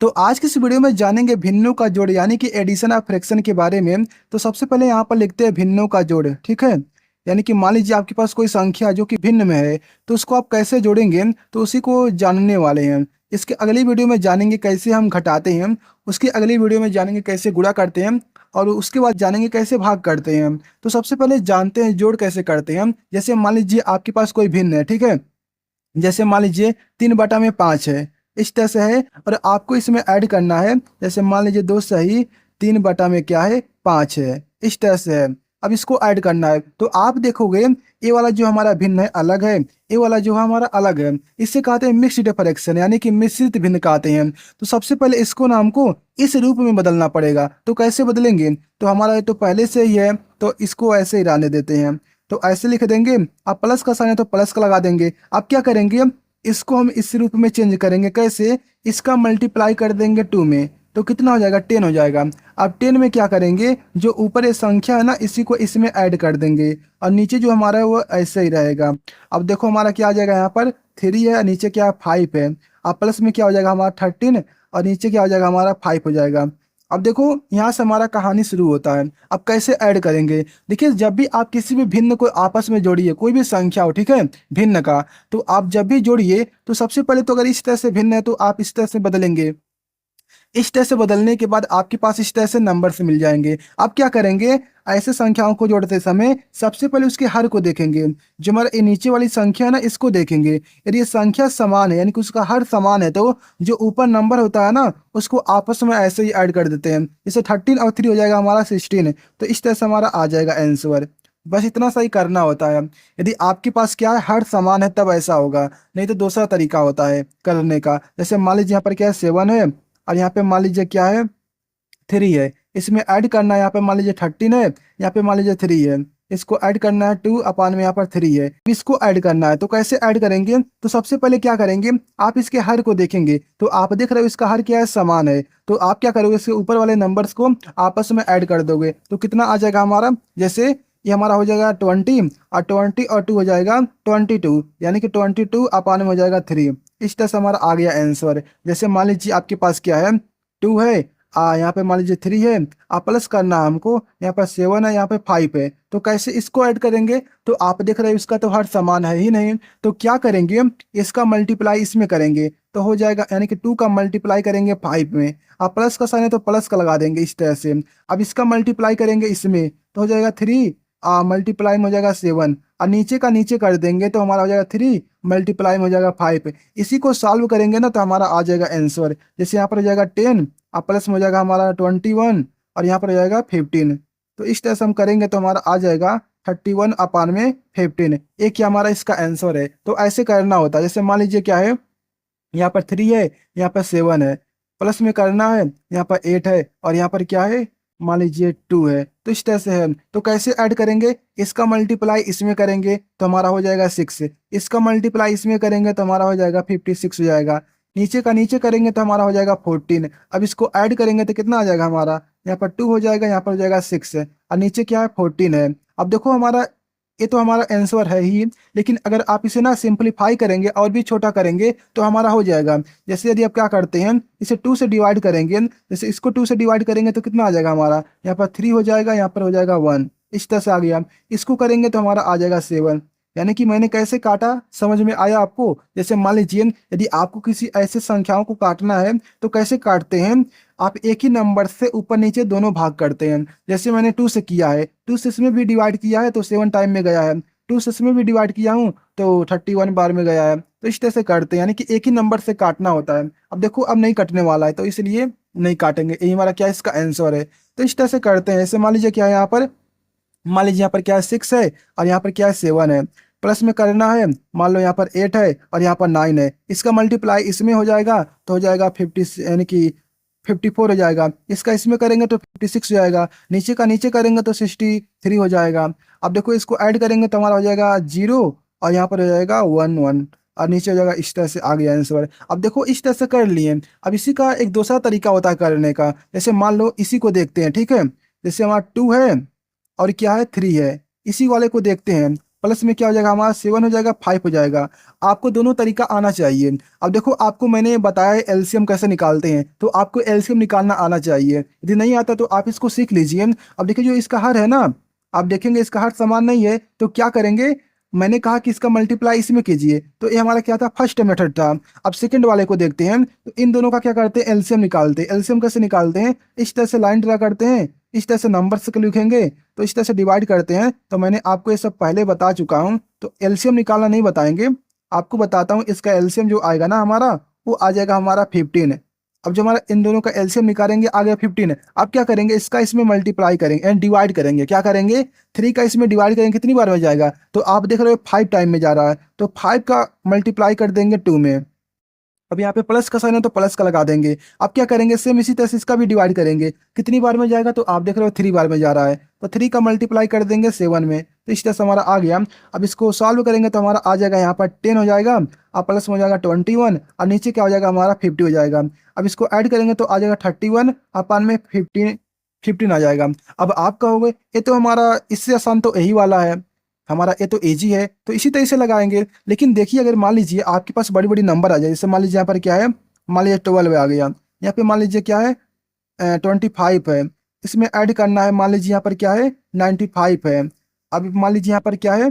तो आज की इस वीडियो में जानेंगे भिन्नों का जोड़ यानी कि एडिशन ऑफ फ्रैक्शन के बारे में। तो सबसे पहले यहाँ पर लिखते हैं भिन्नों का जोड़, ठीक है। यानी कि मान लीजिए आपके पास कोई संख्या जो कि भिन्न में है, तो उसको आप कैसे जोड़ेंगे तो उसी को जानने वाले हैं। इसके अगली वीडियो में जानेंगे कैसे हम घटाते हैं, उसकी अगली वीडियो में जानेंगे कैसे गुणा करते हैं, और उसके बाद जानेंगे कैसे भाग करते हैं। तो सबसे पहले जानते हैं जोड़ कैसे करते हैं। जैसे मान लीजिए आपके पास कोई भिन्न है, ठीक है। जैसे मान लीजिए 3/5 है, इस तरह से है, और आपको इसमें ऐड करना है। जैसे मान लीजिए 2 सही 3/5 है, इस तरह से है। अब इसको ऐड करना है तो आप देखोगे ये वाला जो हमारा भिन्न है अलग है, ये वाला जो है हमारा अलग है। इससे कहते हैं मिक्स्ड फ्रैक्शन यानी कि मिश्रित भिन्न कहते हैं। तो सबसे पहले इसको ना हमको इस रूप में बदलना पड़ेगा। तो कैसे बदलेंगे, तो हमारा तो पहले से ही है तो इसको ऐसे ही रहने देते हैं। तो ऐसे लिख देंगे, आप प्लस का साइन है तो प्लस का लगा देंगे। अब क्या करेंगे, इसको हम इस रूप में चेंज करेंगे। कैसे, इसका मल्टीप्लाई कर देंगे 2 में, तो कितना हो जाएगा 10 हो जाएगा। अब 10 में क्या करेंगे, जो ऊपर ये संख्या है ना इसी को इसमें ऐड कर देंगे, और नीचे जो हमारा है वो ऐसे ही रहेगा। अब देखो हमारा क्या आ जाएगा, यहाँ पर 3 है, नीचे क्या 5 है। अब प्लस में क्या हो जाएगा हमारा 13, और नीचे क्या हो जाएगा हमारा 5 हो जाएगा। अब देखो यहाँ से हमारा कहानी शुरू होता है। अब कैसे ऐड करेंगे, देखिए जब भी आप किसी भी भिन्न को आपस में जोड़िए, कोई भी संख्या हो, ठीक है, भिन्न का, तो आप जब भी जोड़िए तो सबसे पहले तो अगर इस तरह से भिन्न है तो आप इस तरह से बदलेंगे। इस तरह से बदलने के बाद आपके पास इस तरह से नंबर से मिल जाएंगे। आप क्या करेंगे, ऐसे संख्याओं को जोड़ते समय सबसे पहले उसके हर को देखेंगे। जो हमारा ये नीचे वाली संख्या है ना इसको देखेंगे। यदि ये संख्या समान है यानी कि उसका हर समान है, तो जो ऊपर नंबर होता है ना उसको आपस में ऐसे ही ऐड कर देते हैं। जैसे 13 और 3 हो जाएगा हमारा 16। तो इस तरह से हमारा आ जाएगा आंसर। बस इतना सही करना होता है। यदि आपके पास क्या है, हर समान है तब ऐसा होगा, नहीं तो दूसरा तरीका होता है करने का। जैसे मान लीजिए यहाँ पर क्या है 7 है, और यहाँ पे मान लीजिए क्या है 3 है। इसमें ऐड करना है, यहाँ पे मान लीजिए 13 है, यहाँ पे मान लीजिए 3 है। इसको ऐड करना है 2 में यहाँ पर 3 है, इसको ऐड करना है। तो कैसे ऐड करेंगे, तो सबसे पहले क्या करेंगे, आप इसके हर को देखेंगे। तो आप देख रहे हो इसका हर क्या है, समान है। तो आप क्या करोगे, इसके ऊपर वाले नंबर्स को आपस में ऐड कर दोगे। तो कितना आ जाएगा हमारा, जैसे ये हमारा हो जाएगा 20, और 20 और 2 हो जाएगा 22, यानी कि 22 में हो जाएगा 3। इस तरह से हमारा आ गया आंसर। जैसे मान लीजिए आपके पास क्या है 2 है, यहाँ पे मान लीजिए 3 है, प्लस करना है हमको, यहाँ पर 7 है, यहाँ पे 5 है। तो कैसे इसको ऐड करेंगे, तो आप देख रहे हो इसका तो हर समान है ही नहीं। तो क्या करेंगे, इसका मल्टीप्लाई इसमें करेंगे तो हो जाएगा, यानी कि 2 का मल्टीप्लाई करेंगे 5 में। आप प्लस का साइन है तो प्लस का लगा देंगे इस तरह से। अब इसका मल्टीप्लाई करेंगे इसमें तो हो जाएगा 3, मल्टीप्लाई में हो जाएगा 7, और नीचे का नीचे कर देंगे तो हमारा हो जाएगा 3, मल्टीप्लाई में हो जाएगा 5। इसी को सॉल्व करेंगे ना तो हमारा आ जाएगा आंसर। जैसे यहाँ पर हो जाएगा 10, और प्लस में हो जाएगा हमारा 21, और यहाँ पर हो जाएगा 15। तो इस तरह से हम करेंगे तो हमारा आ जाएगा 31/15। एक क्या हमारा इसका आंसर है। तो ऐसे करना होता है। जैसे मान लीजिए क्या है, यहाँ पर 3 है, यहाँ पर 7 है, प्लस में करना है, यहाँ पर 8 है, और यहाँ पर क्या है मान लीजिए 2 है। तो इस तरह से है। तो कैसे ऐड करेंगे, इसका मल्टीप्लाई इसमें करेंगे तो हमारा हो जाएगा 6, इसका मल्टीप्लाई इसमें करेंगे तो हमारा हो जाएगा 56 हो जाएगा, नीचे का नीचे करेंगे तो हमारा हो जाएगा 14। अब इसको ऐड करेंगे तो कितना आ जाएगा हमारा, यहाँ पर 2 हो जाएगा, यहाँ पर हो जाएगा 6, और नीचे क्या है 14 है। अब देखो हमारा ये तो हमारा आंसर है ही, लेकिन अगर आप इसे ना सिंपलीफाई करेंगे और भी छोटा करेंगे तो हमारा हो जाएगा। जैसे यदि आप क्या करते हैं, इसे 2 से डिवाइड करेंगे, जैसे इसको 2 से डिवाइड करेंगे तो कितना आ जाएगा हमारा, यहाँ पर 3 हो जाएगा, यहाँ पर हो जाएगा 1। इस तरह से आ गया। इसको करेंगे तो हमारा आ जाएगा 7। यानी कि मैंने कैसे काटा समझ में आया आपको। जैसे मान लीजिए यदि आपको किसी ऐसे संख्याओं को काटना है तो कैसे काटते हैं, आप एक ही नंबर से ऊपर नीचे दोनों भाग करते हैं। जैसे मैंने 2 से किया है, 2 से इसमें भी डिवाइड किया है तो 7 टाइम में गया है, 2 से इसमें भी डिवाइड किया हूँ तो 31 बार में गया है। तो इस तरह से करते हैं, यानी कि एक ही नंबर से काटना होता है। अब देखो अब नहीं कटने वाला है तो इसलिए नहीं काटेंगे, यही हमारा क्या इसका आंसर है। तो इस तरह से करते हैं। जैसे मान लीजिए क्या है यहाँ पर, मान लीजिए यहाँ पर क्या है 6 है, और यहाँ पर क्या है 7 है, प्लस में करना है, मान लो यहाँ पर 8 है और यहाँ पर 9 है। इसका मल्टीप्लाई इसमें हो जाएगा तो हो जाएगा 50, यानी कि 54 हो जाएगा। इसका इसमें करेंगे तो 56 हो जाएगा, नीचे का नीचे करेंगे तो 63 हो जाएगा। अब देखो इसको ऐड करेंगे तो हमारा हो जाएगा 0, और यहाँ पर हो जाएगा 1 1, और नीचे हो जाएगा। इस तरह से आ गया आंसर। अब देखो इस तरह से कर लिए। अब इसी का एक दूसरा तरीका होता है करने का। जैसे मान लो इसी को देखते हैं, ठीक है। जैसे हमारा 2 है और क्या है 3 है, इसी वाले को देखते हैं। प्लस में क्या हो जाएगा हमारा 7 हो जाएगा, 5 हो जाएगा। आपको दोनों तरीका आना चाहिए। अब देखो आपको मैंने बताया एलसीएम कैसे निकालते हैं, तो आपको एलसीएम निकालना आना चाहिए। यदि नहीं आता तो आप इसको सीख लीजिए। अब देखिए जो इसका हर है ना, आप देखेंगे इसका हर समान नहीं है, तो क्या करेंगे, मैंने कहा कि इसका मल्टीप्लाई इसमें कीजिए, तो ये हमारा क्या था, फर्स्ट मेथड था। अब सेकंड वाले को देखते हैं, तो इन दोनों का क्या करते हैं, एलसीएम निकालते हैं। एलसीएम कैसे निकालते हैं, इस तरह से लाइन ड्रा करते हैं, इस तरह से नंबर से लिखेंगे, तो इस तरह से डिवाइड करते हैं। तो मैंने आपको ये सब पहले बता चुका हूँ, तो एलसीएम निकालना नहीं बताएंगे, आपको बताता हूँ। इसका एलसीएम जो आएगा ना हमारा, वो आ जाएगा हमारा 15। अब जो हमारा इन दोनों का एलसीएम निकालेंगे आ गया 15। अब क्या करेंगे, इसका इसमें मल्टीप्लाई करेंगे एंड डिवाइड करेंगे। क्या करेंगे, 3 का इसमें डिवाइड करेंगे, कितनी बार में जाएगा, तो आप देख रहे हो 5 टाइम में जा रहा है, तो 5 का मल्टीप्लाई कर देंगे 2 में। अब यहाँ पे प्लस का साइन है तो प्लस का लगा देंगे। अब क्या करेंगे, सेम इसी तरह से इसका भी डिवाइड करेंगे, कितनी बार में जाएगा, तो आप देख रहे हो 3 बार में जा रहा है, तो 3 का मल्टीप्लाई कर देंगे 7 में। तो इस तरह से हमारा आ गया। अब इसको सॉल्व करेंगे तो हमारा आ जाएगा यहाँ पर 10 हो जाएगा, और प्लस में हो जाएगा 21, और नीचे क्या हो जाएगा हमारा 50 हो जाएगा। अब इसको ऐड करेंगे तो आ जाएगा 31, अपन में 15 आ जाएगा। अब आप कहोगे ये तो हमारा इससे आसान तो यही वाला है, हमारा ये तो एजी है, तो इसी तरह से लगाएंगे। लेकिन देखिए अगर मान लीजिए आपके पास बड़ी बड़ी नंबर आ जाए, जैसे मान लीजिए यहाँ पर क्या है, मान लीजिए 12 आ गया, यहाँ पे मान लीजिए क्या है 25 है, इसमें ऐड करना है, मान लीजिए यहाँ पर क्या है 95 है, अब मान लीजिए यहाँ पर क्या है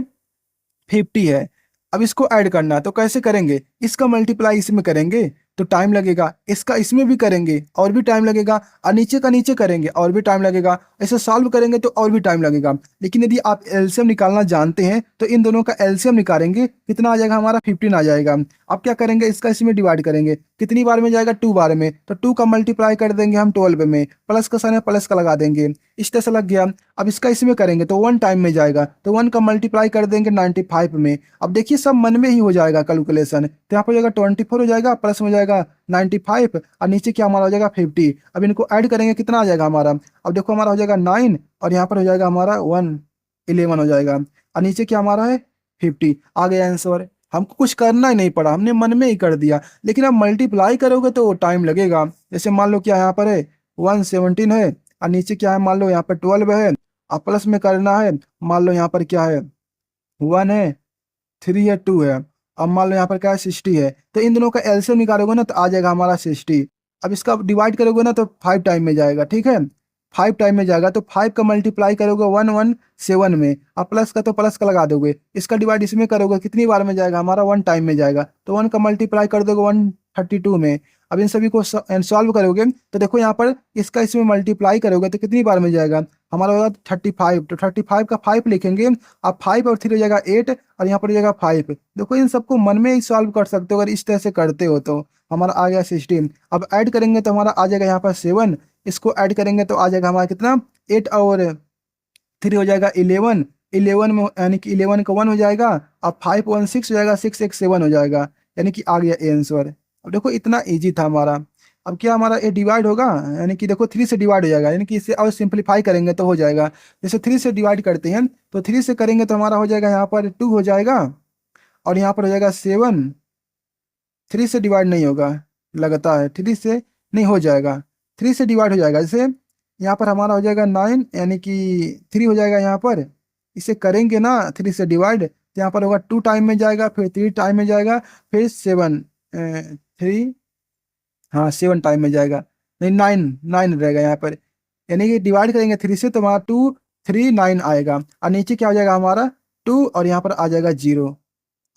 50 है। अब इसको ऐड करना है तो कैसे करेंगे, इसका मल्टीप्लाई इसमें करेंगे तो टाइम लगेगा, इसका इसमें भी करेंगे और भी टाइम लगेगा, और नीचे का नीचे करेंगे और भी टाइम लगेगा, ऐसे सॉल्व करेंगे तो और भी टाइम लगेगा। लेकिन यदि आप एलसीएम निकालना जानते हैं तो इन दोनों का एलसीएम निकालेंगे, कितना आ जाएगा हमारा 15 आ जाएगा। अब क्या करेंगे, इसका इसमें डिवाइड करेंगे, कितनी बार में जाएगा, 2 बार में, तो 2 का मल्टीप्लाई कर देंगे हम 12 में, प्लस का साइन है प्लस का लगा देंगे, इस तरह से लग गया। अब इसका इसमें करेंगे तो 1 टाइम में जाएगा, तो 1 का मल्टीप्लाई कर देंगे 95 में। अब देखिए सब मन में ही हो जाएगा कैलकुलेशन, तो यहाँ पर हो जाएगा 24 हो जाएगा, प्लस में हो जाएगा 95, और नीचे क्या हमारा हो जाएगा 50। अब इनको ऐड करेंगे, कितना आ जाएगा हमारा, अब देखो हमारा हो जाएगा 9, और यहाँ पर हो जाएगा हमारा 11 हो जाएगा, और नीचे क्या हमारा है 50। आ गया आंसर, हमको कुछ करना ही नहीं पड़ा, हमने मन में ही कर दिया। लेकिन अब मल्टीप्लाई करोगे तो टाइम लगेगा। जैसे मान लो क्या यहाँ पर है 117 है, और नीचे क्या है मान लो यहाँ पर 12 है, और प्लस में करना है, मान लो यहाँ पर क्या है 1 है, 3 है, 2 है, अब मान लो यहाँ पर क्या है 60 है, तो इन दोनों का एलसीएम निकालोगे ना तो आ जाएगा हमारा 60। अब इसका डिवाइड करोगे ना तो 5 टाइम में जाएगा, ठीक है 5 टाइम में जाएगा, तो 5 का मल्टीप्लाई करोगे 117 में, अब प्लस का तो प्लस का लगा दोगे, इसका डिवाइड इसमें करोगे, कितनी बार में जाएगा हमारा 1 टाइम में जाएगा, तो 1 का मल्टीप्लाई कर दोगे 132 में। अब इन सभी को सॉल्व करोगे तो देखो यहाँ पर इसका इसमें मल्टीप्लाई करोगे तो कितनी बार में जाएगा, हमारा होगा 35, तो 35 का 5 लिखेंगे, अब 5 और 3 हो जाएगा 8, और यहाँ पर हो जाएगा 5। देखो इन सबको मन में ही सॉल्व कर सकते हो अगर इस तरह से करते हो, तो हमारा आ गया 16। अब ऐड करेंगे तो हमारा आ जाएगा यहाँ पर 7, इसको ऐड करेंगे तो आ जाएगा हमारा कितना 8 और 3 हो जाएगा 11, 11 में यानी कि 11 का 1 हो जाएगा, अब 5 1 6 हो जाएगा, 6 1 7 हो जाएगा, यानी कि आ गया आंसर। अब देखो इतना इजी था हमारा। अब क्या हमारा ये डिवाइड होगा, यानी कि देखो 3 से डिवाइड हो जाएगा, यानी कि इसे और सिंपलीफाई करेंगे तो हो जाएगा। जैसे 3 से डिवाइड करते हैं तो 3 से करेंगे तो हमारा हो जाएगा यहाँ पर 2 हो जाएगा, और यहाँ पर हो जाएगा 7। 3 से डिवाइड नहीं होगा लगता है, 3 से नहीं हो जाएगा, 3 से डिवाइड हो जाएगा। जैसे यहाँ पर हमारा हो जाएगा 9, यानी कि 3 हो जाएगा यहाँ पर, इसे करेंगे ना 3 से डिवाइड तो यहाँ पर होगा 2 टाइम में जाएगा, फिर 3 टाइम में जाएगा, फिर 7 3 हाँ 7 टाइम में जाएगा, नहीं 9 रहेगा यहाँ पर, यानी कि डिवाइड करेंगे 3 से तो हमारा 2 3 9 आएगा, और नीचे क्या हो जाएगा हमारा 2, और यहाँ पर आ जाएगा 0।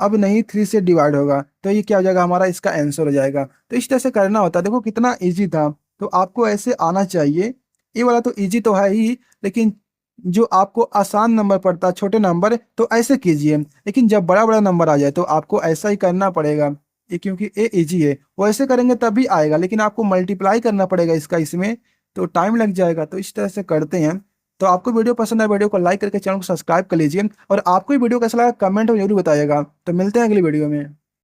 अब नहीं 3 से डिवाइड होगा तो ये क्या हो जाएगा हमारा, इसका आंसर हो जाएगा। तो इस तरह से करना होता है, देखो कितना इजी था, तो आपको ऐसे आना चाहिए। ये वाला तो इजी तो है ही, लेकिन जो आपको आसान नंबर पड़ता है छोटे नंबर तो ऐसे कीजिए, लेकिन जब बड़ा बड़ा नंबर आ जाए तो आपको ऐसा ही करना पड़ेगा, ये क्योंकि ये इजी है, वो ऐसे करेंगे तभी आएगा, लेकिन आपको मल्टीप्लाई करना पड़ेगा इसका इसमें, तो टाइम लग जाएगा। तो इस तरह से करते हैं। तो आपको वीडियो पसंद है, वीडियो को लाइक करके चैनल को सब्सक्राइब कर लीजिए, और आपको ये वीडियो कैसा लगा कमेंट में जरूर बताइएगा। तो मिलते हैं अगली वीडियो में।